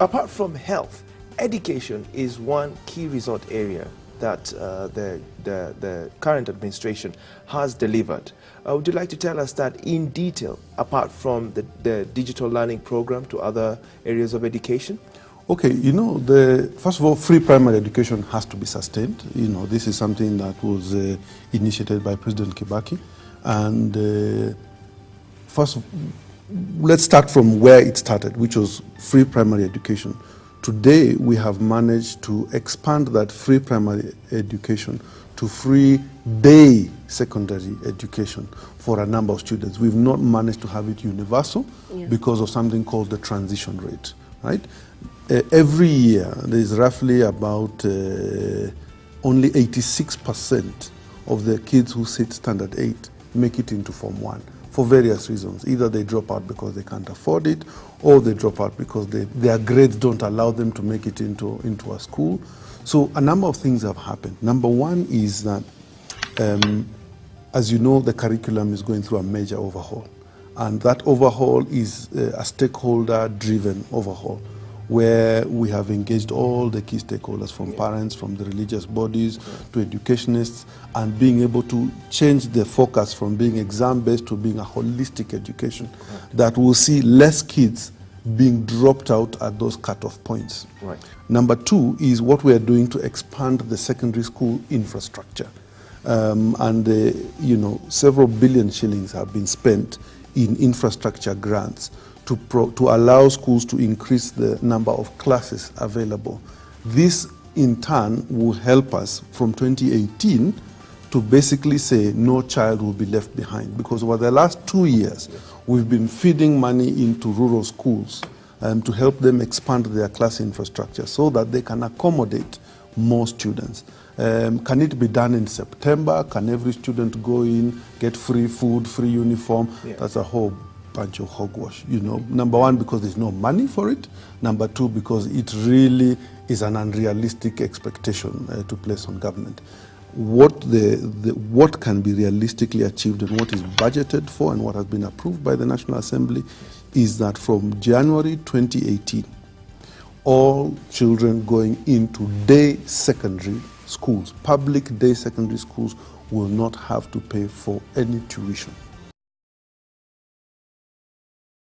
apart from health, education is one key resort area that the current administration has delivered. Would you like to tell us that in detail, apart from the digital learning program to other areas of education? Okay, you know, first of all, free primary education has to be sustained. You know, this is something that was initiated by President Kibaki. And first, let's start from where it started, which was free primary education. Today, we have managed to expand that free primary education to free day secondary education for a number of students. We've not managed to have it universal because of something called the transition rate, right? Every year, there's roughly about only 86% of the kids who sit standard 8 make it into Form 1 for various reasons. Either they drop out because they can't afford it, or they drop out because their grades don't allow them to make it into a school. So a number of things have happened. Number one is that, as you know, the curriculum is going through a major overhaul. And that overhaul is a stakeholder-driven overhaul, where we have engaged all the key stakeholders, from parents, from the religious bodies, to educationists, and being able to change the focus from being exam-based to being a holistic education that will see less kids being dropped out at those cutoff points. Right. Number two is what we are doing to expand the secondary school infrastructure. You know, several billion shillings have been spent in infrastructure grants to allow schools to increase the number of classes available. This, in turn, will help us from 2018 to basically say no child will be left behind. Because over the last 2 years, we've been feeding money into rural schools to help them expand their class infrastructure so that they can accommodate more students. Can it be done in September? Can every student go in, get free food, free uniform? That's a whole bunch of hogwash, you know. Number one, because there's no money for it. Number two, because it really is an unrealistic expectation to place on government. What can be realistically achieved and what is budgeted for and what has been approved by the National Assembly is that from January 2018, all children going into day secondary schools, public day secondary schools, will not have to pay for any tuition.